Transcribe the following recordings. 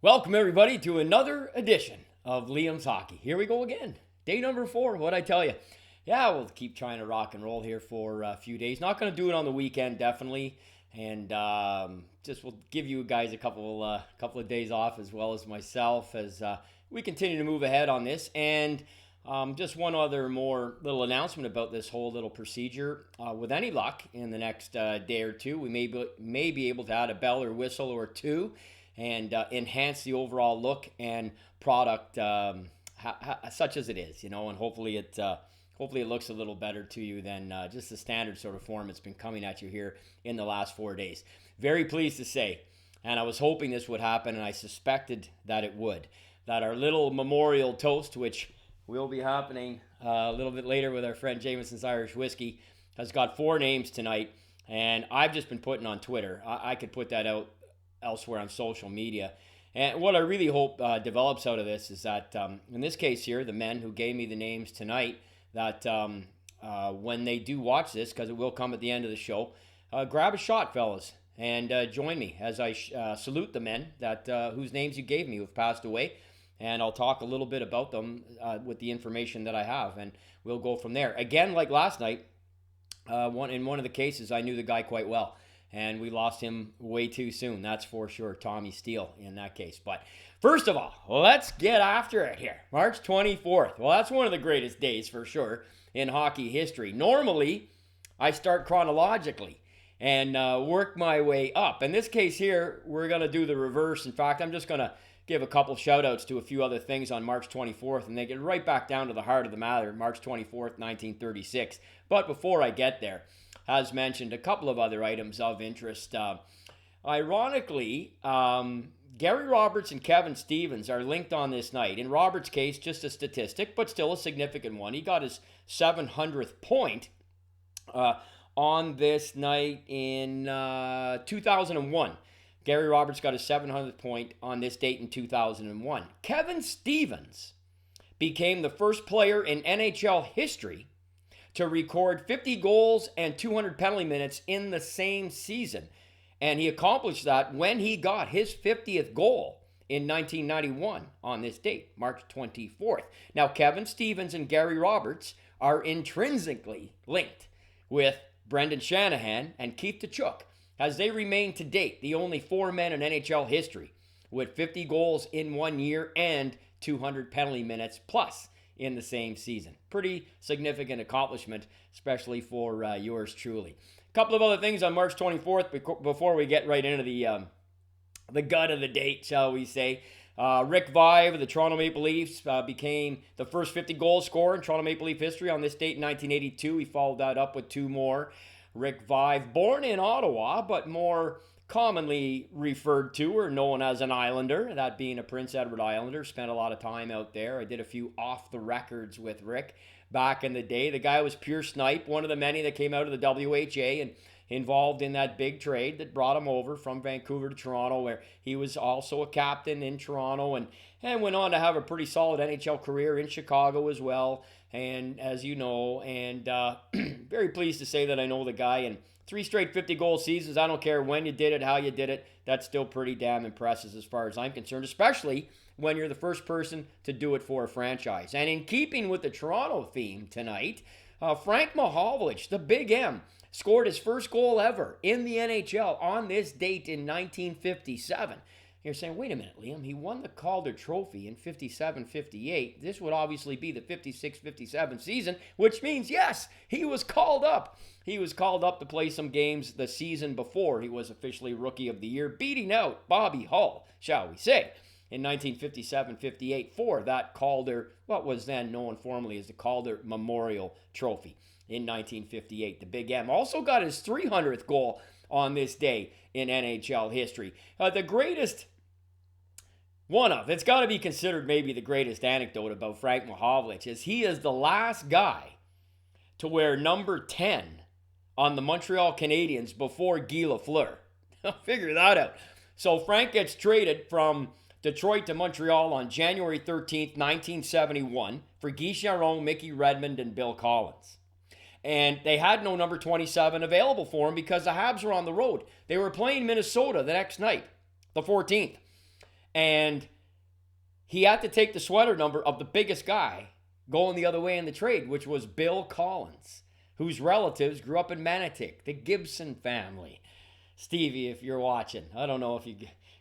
Welcome, everybody, to another edition of Liam's Hockey. Here we go again. Day number 4, what'd I tell you? Yeah, we'll keep trying to rock and roll here for a few days. Not going to do it on the weekend, definitely. And just we'll give you guys a couple of days off, as well as myself, as we continue to move ahead on this. And just one other more little announcement about this whole little procedure. With any luck, in the next day or two, we may be able to add a bell or whistle or two and enhance the overall look and product, such as it is, and hopefully it looks a little better to you than just the standard sort of form it's been coming at you here in the last 4 days. Very pleased to say, and I was hoping this would happen, and I suspected that it would, that our little memorial toast, which will be happening a little bit later with our friend Jameson's Irish Whiskey, has got 4 names tonight, and I've just been putting on Twitter. I could put that out elsewhere on social media. And what I really hope develops out of this is that, in this case here, the men who gave me the names tonight, that when they do watch this, because it will come at the end of the show, grab a shot, fellas, and join me as I salute the men that whose names you gave me who have passed away. And I'll talk a little bit about them with the information that I have, and we'll go from there. Again, like last night, in one of the cases, I knew the guy quite well. And we lost him way too soon, that's for sure. Tommy Steele in that case. But first of all, let's get after it here. March 24th. Well, that's one of the greatest days for sure in hockey history. Normally, I start chronologically and work my way up. In this case here, we're going to do the reverse. In fact, I'm just going to give a couple shout outs to a few other things on March 24th, and they get right back down to the heart of the matter, March 24th, 1936. But before I get there, as mentioned, a couple of other items of interest. Ironically, Gary Roberts and Kevin Stevens are linked on this night. In Roberts' case, just a statistic, but still a significant one. He got his 700th point on this night in 2001. Gary Roberts got his 700th point on this date in 2001. Kevin Stevens became the first player in NHL history to record 50 goals and 200 penalty minutes in the same season. And he accomplished that when he got his 50th goal in 1991 on this date, March 24th. Now, Kevin Stevens and Gary Roberts are intrinsically linked with Brendan Shanahan and Keith Tkachuk, as they remain to date the only 4 men in NHL history with 50 goals in 1 year and 200 penalty minutes plus in the same season. Pretty significant accomplishment, especially for yours truly. A couple of other things on March 24th before we get right into the gut of the date, shall we say. Rick Vaive of the Toronto Maple Leafs became the first 50 goal scorer in Toronto Maple Leaf history on this date in 1982. He followed that up with 2 more. Rick Vaive, born in Ottawa, but more commonly referred to or known as an Islander, that being a Prince Edward Islander. Spent a lot of time out there. I did a few off the records with Rick back in the day. The guy was pure snipe, one of the many that came out of the WHA and involved in that big trade that brought him over from Vancouver to Toronto, where he was also a captain in Toronto and went on to have a pretty solid NHL career in Chicago as well. And as you know, and very pleased to say that I know the guy, and 3 straight 50-goal seasons. I don't care when you did it, how you did it. That's still pretty damn impressive as far as I'm concerned, especially when you're the first person to do it for a franchise. And in keeping with the Toronto theme tonight, Frank Mahovlich, the Big M, scored his first goal ever in the NHL on this date in 1957. You're saying, wait a minute, Liam, he won the Calder Trophy in 57-58. This would obviously be the 56-57 season, which means, yes, he was called up. He was called up to play some games the season before he was officially Rookie of the Year, beating out Bobby Hull, shall we say, in 1957-58 for that Calder, what was then known formally as the Calder Memorial Trophy in 1958. The Big M also got his 300th goal on this day in NHL history. The greatest it's got to be considered maybe the greatest anecdote about Frank Mahovlich is he is the last guy to wear number 10 on the Montreal Canadiens before Guy Lefley. Figure that out. So Frank gets traded from Detroit to Montreal on January 13th, 1971 for Guy Charon, Mickey Redmond, and Bill Collins. And they had no number 27 available for him because the Habs were on the road. They were playing Minnesota the next night, the 14th. And he had to take the sweater number of the biggest guy going the other way in the trade, which was Bill Collins, whose relatives grew up in Manotick, the Gibson family. Stevie, if you're watching, I don't know if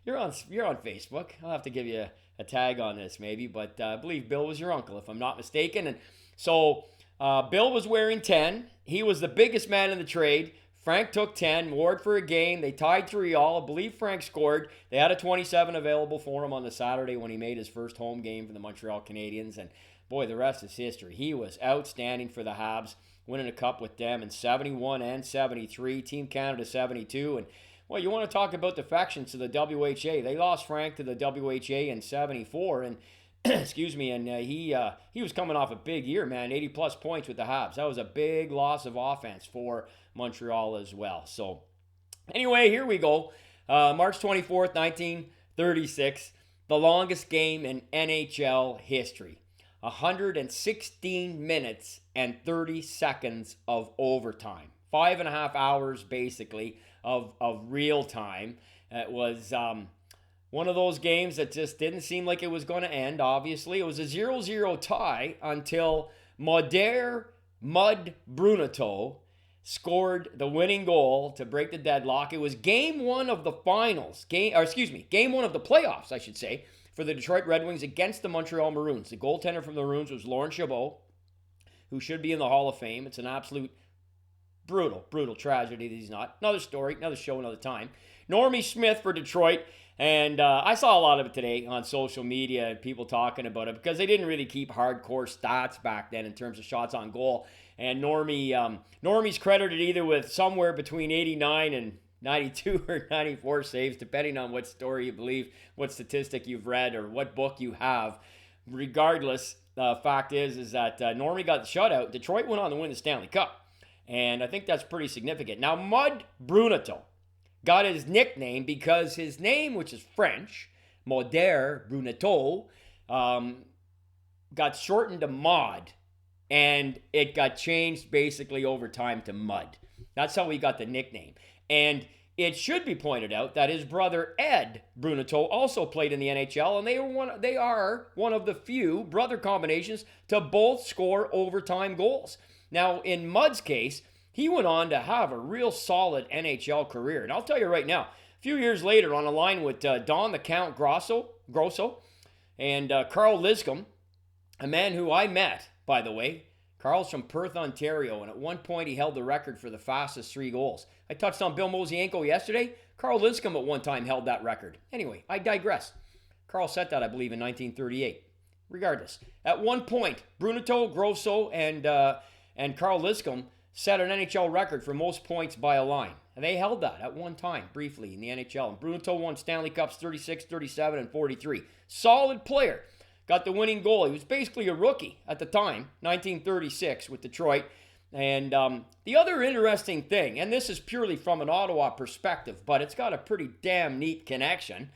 you're on Facebook. I'll have to give you a tag on this maybe, but I believe Bill was your uncle, if I'm not mistaken. And so Bill was wearing 10. He was the biggest man in the trade. Frank took 10, Ward for a game. They tied 3-all. I believe Frank scored. They had a 27 available for him on the Saturday when he made his first home game for the Montreal Canadiens. And boy, the rest is history. He was outstanding for the Habs, winning a cup with them in 71 and 73, Team Canada 72. And, well, you want to talk about defections to the WHA. They lost Frank to the WHA in 74, and excuse me, and he was coming off a big year, man, 80-plus points with the Habs. That was a big loss of offense for Montreal as well. So, anyway, here we go. March 24th, 1936, the longest game in NHL history. 116 minutes and 30 seconds of overtime. 5.5 hours, basically, of real time. It was one of those games that just didn't seem like it was going to end, obviously. It was a 0-0 tie until Mud Brunetto scored the winning goal to break the deadlock. It was game one of the finals. Game one of the playoffs, I should say, for the Detroit Red Wings against the Montreal Maroons. The goaltender from the Maroons was Laurent Chabot, who should be in the Hall of Fame. It's an absolute brutal tragedy that he's not. Another story, another show, another time. Normie Smith for Detroit. And I saw a lot of it today on social media and people talking about it because they didn't really keep hardcore stats back then in terms of shots on goal. And Normie's credited either with somewhere between 89 and 92 or 94 saves, depending on what story you believe, what statistic you've read, or what book you have. Regardless, the fact is that Normie got the shutout. Detroit went on to win the Stanley Cup. And I think that's pretty significant. Now, Mud Brunetto got his nickname because his name, which is French, Moder Brunetto, got shortened to Mod, and it got changed basically over time to Mud. That's how he got the nickname. And it should be pointed out that his brother Ed Brunetto also played in the NHL, and they are one of the few brother combinations to both score overtime goals. Now, in Mud's case, he went on to have a real solid NHL career. And I'll tell you right now, a few years later on a line with Don the Count Grosso and Carl Liscombe, a man who I met, by the way. Carl's from Perth, Ontario, and at one point he held the record for the fastest 3 goals. I touched on Bill Mosienko yesterday. Carl Liscombe at one time held that record. Anyway, I digress. Carl set that, I believe, in 1938. Regardless, at one point, Brunetto, Grosso, and Carl Liscombe set an NHL record for most points by a line. And they held that at one time, briefly, in the NHL. And Brunetto won Stanley Cups 36, 37, and 43. Solid player. Got the winning goal. He was basically a rookie at the time, 1936, with Detroit. And the other interesting thing, and this is purely from an Ottawa perspective, but it's got a pretty damn neat connection.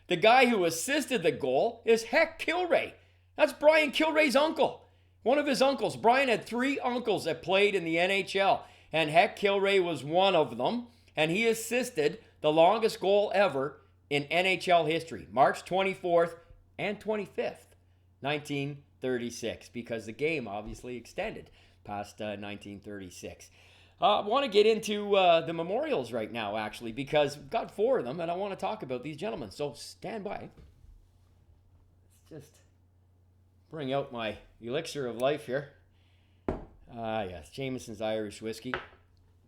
The guy who assisted the goal is Heck Kilray. That's Bryan Kilray's uncle. One of his uncles. Bryan had 3 uncles that played in the NHL, and Heck Kilray was one of them, and he assisted the longest goal ever in NHL history, March 24th and 25th, 1936, because the game obviously extended past 1936. I want to get into the memorials right now, actually, because we've got 4 of them, and I want to talk about these gentlemen, so stand by. Let's just bring out my elixir of life here. Yes, Jameson's Irish Whiskey.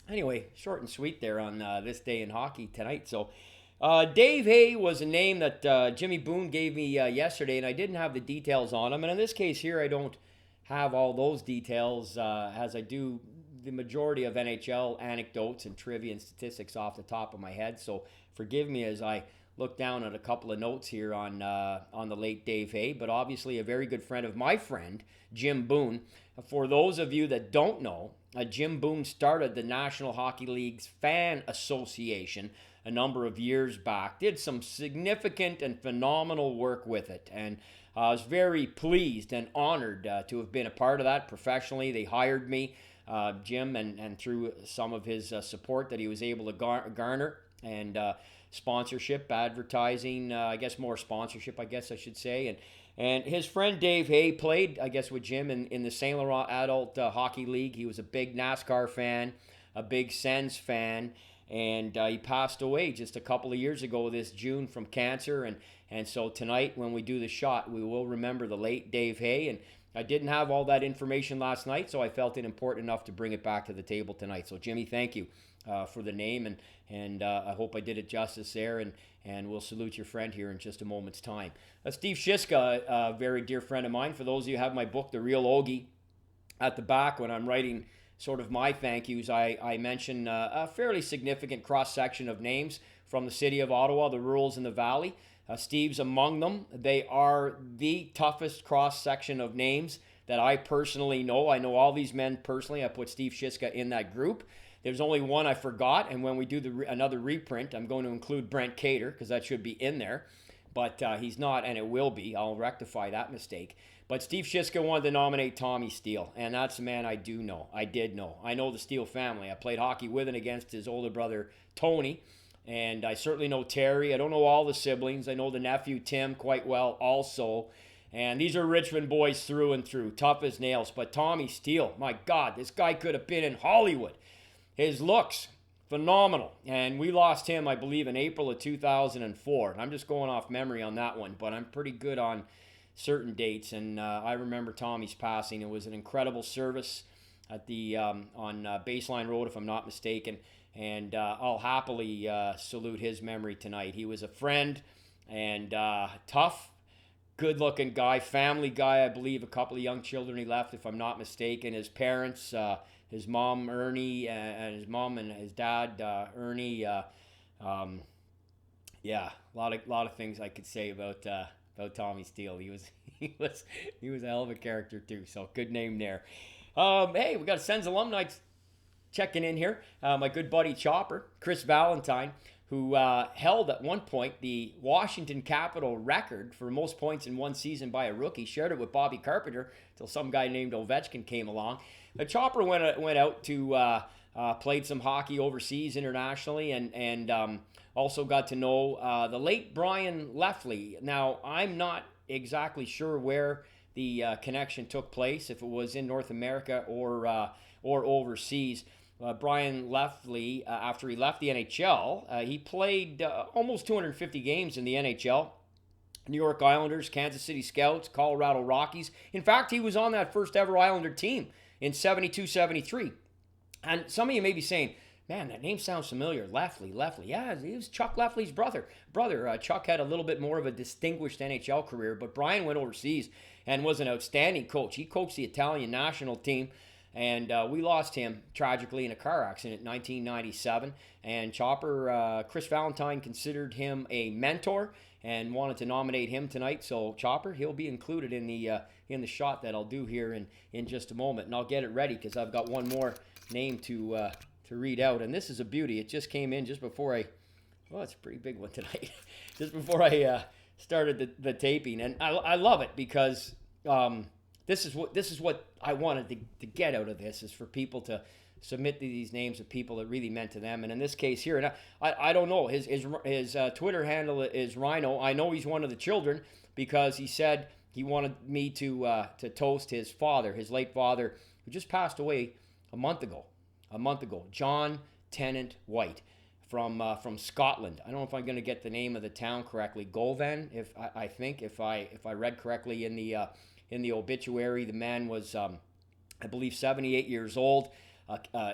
Anyway, short and sweet there on this day in hockey tonight. So, Dave Hay was a name that Jimmy Boone gave me yesterday, and I didn't have the details on him. And in this case here, I don't have all those details as I do the majority of NHL anecdotes and trivia and statistics off the top of my head. So, forgive me as I look down at a couple of notes here on the late Dave Hay, but obviously a very good friend of my friend, Jim Boone. For those of you that don't know, Jim Boone started the National Hockey League's Fan Association a number of years back, did some significant and phenomenal work with it, and I was very pleased and honored to have been a part of that professionally. They hired me, Jim, and through some of his support that he was able to garner, and sponsorship, advertising, I guess more sponsorship, I guess I should say. And his friend Dave Hay played, I guess, with Jim in the St. Laurent Adult Hockey League. He was a big NASCAR fan, a big Sens fan, and he passed away just a couple of years ago this June from cancer. And so tonight, when we do the shot, we will remember the late Dave Hay. And I didn't have all that information last night, so I felt it important enough to bring it back to the table tonight. So, Jimmy, thank you for the name, and I hope I did it justice there, and we'll salute your friend here in just a moment's time. Steve Shiska, a very dear friend of mine. For those of you who have my book, The Real Ogie, at the back when I'm writing sort of my thank yous, I mention a fairly significant cross-section of names from the city of Ottawa, the rurals in the valley. Steve's among them. They are the toughest cross-section of names that I personally know. I know all these men personally. I put Steve Shiska in that group. There's only one I forgot, and when we do another reprint, I'm going to include Brent Cater, because that should be in there. But he's not, and it will be. I'll rectify that mistake. But Steve Shiska wanted to nominate Tommy Steele, and that's a man I do know. I did know. I know the Steele family. I played hockey with and against his older brother, Tony, and I certainly know Terry. I don't know all the siblings. I know the nephew, Tim, quite well also. And these are Richmond boys through and through, tough as nails. But Tommy Steele, my God, this guy could have been in Hollywood. His looks, phenomenal. And we lost him, I believe, in April of 2004. And I'm just going off memory on that one, but I'm pretty good on certain dates. And I remember Tommy's passing. It was an incredible service at the on Baseline Road, if I'm not mistaken. And I'll happily salute his memory tonight. He was a friend and tough, good-looking guy, family guy, I believe. A couple of young children he left, if I'm not mistaken. His parents, his mom, Ernie, and his mom and his dad, Ernie. Yeah, a lot of things I could say about Tommy Steele. He was a hell of a character too. So good name there. Hey, we got a Sens alumni checking in here. My good buddy Chopper, Chris Valentine, who held at one point the Washington Capital record for most points in one season by a rookie. Shared it with Bobby Carpenter until some guy named Ovechkin came along. The Chopper went out to played some hockey overseas internationally, and also got to know the late Bryan Lefley. Now, I'm not exactly sure where the connection took place, if it was in North America or overseas. Bryan Lefley, after he left the NHL, he played almost 250 games in the NHL. New York Islanders, Kansas City Scouts, Colorado Rockies. In fact, he was on that first ever Islander team in 72-73. And some of you may be saying, man, that name sounds familiar. Lefley. Yeah, he was Chuck Lefley's brother. Chuck had a little bit more of a distinguished NHL career, but Bryan went overseas and was an outstanding coach. He coached the Italian national team, and we lost him tragically in a car accident in 1997. And Chopper, Chris Valentine considered him a mentor and wanted to nominate him tonight. So Chopper, he'll be included in the shot that I'll do here in just a moment. And I'll get it ready because I've got one more name to read out. And this is a beauty. It just came in just before it's a pretty big one tonight. Just before I started the taping. And I love it because this is what I wanted to get out of this, is for people to submit these names of people that really meant to them. And in this case here, and I don't know, his Twitter handle is Rhino. I know he's one of the children because he said he wanted me to toast his father, his late father, who just passed away a month ago, John Tennant White from Scotland. I don't know if I'm going to get the name of the town correctly. Govan, if I read correctly in the obituary. The man was, I believe, 78 years old.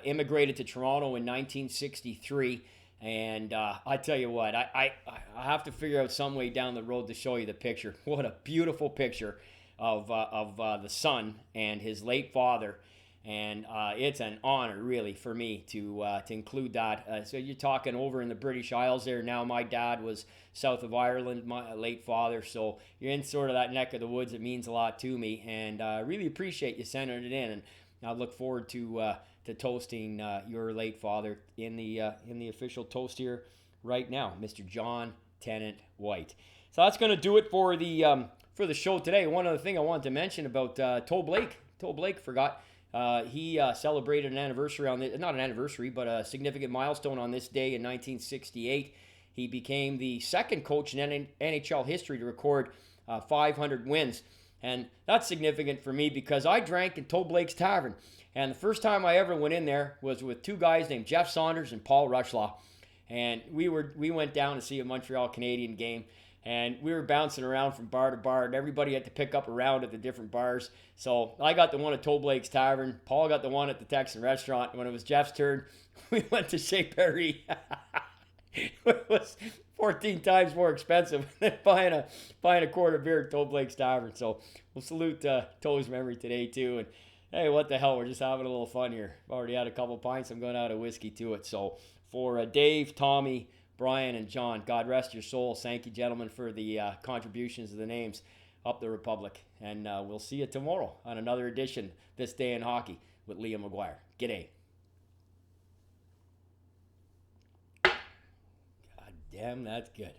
Immigrated to Toronto in 1963, and I tell you what, I have to figure out some way down the road to show you the picture. What a beautiful picture of the son and his late father, and it's an honor really for me to include that. So you're talking over in the British Isles there. Now my dad was south of Ireland, my late father, so you're in sort of that neck of the woods. It means a lot to me, and I really appreciate you sending it in, and I look forward to toasting your late father in the official toast here right now, Mr. John Tennant White. So that's going to do it for the show today. One other thing I wanted to mention about Toe Blake. Toe Blake forgot. He celebrated an anniversary not an anniversary, but a significant milestone on this day in 1968. he became the second coach in NHL history to record 500 wins. And that's significant for me because I drank in Toe Blake's Tavern. And the first time I ever went in there was with two guys named Jeff Saunders and Paul Rushlaw. And we went down to see a Montreal Canadian game. And we were bouncing around from bar to bar, and everybody had to pick up a round at the different bars. So I got the one at Toe Blake's Tavern. Paul got the one at the Texan restaurant. When it was Jeff's turn, we went to Chez Perry. It was 14 times more expensive than buying a quart of beer at Toe Blake's Tavern. So we'll salute Toe's memory today, too. And hey, what the hell? We're just having a little fun here. I've already had a couple pints. I'm going out of whiskey to it. So for Dave, Tommy, Bryan, and John, God rest your souls. Thank you, gentlemen, for the contributions of the names up the Republic. And we'll see you tomorrow on another edition, This Day in Hockey, with Liam McGuire. G'day. God damn, that's good.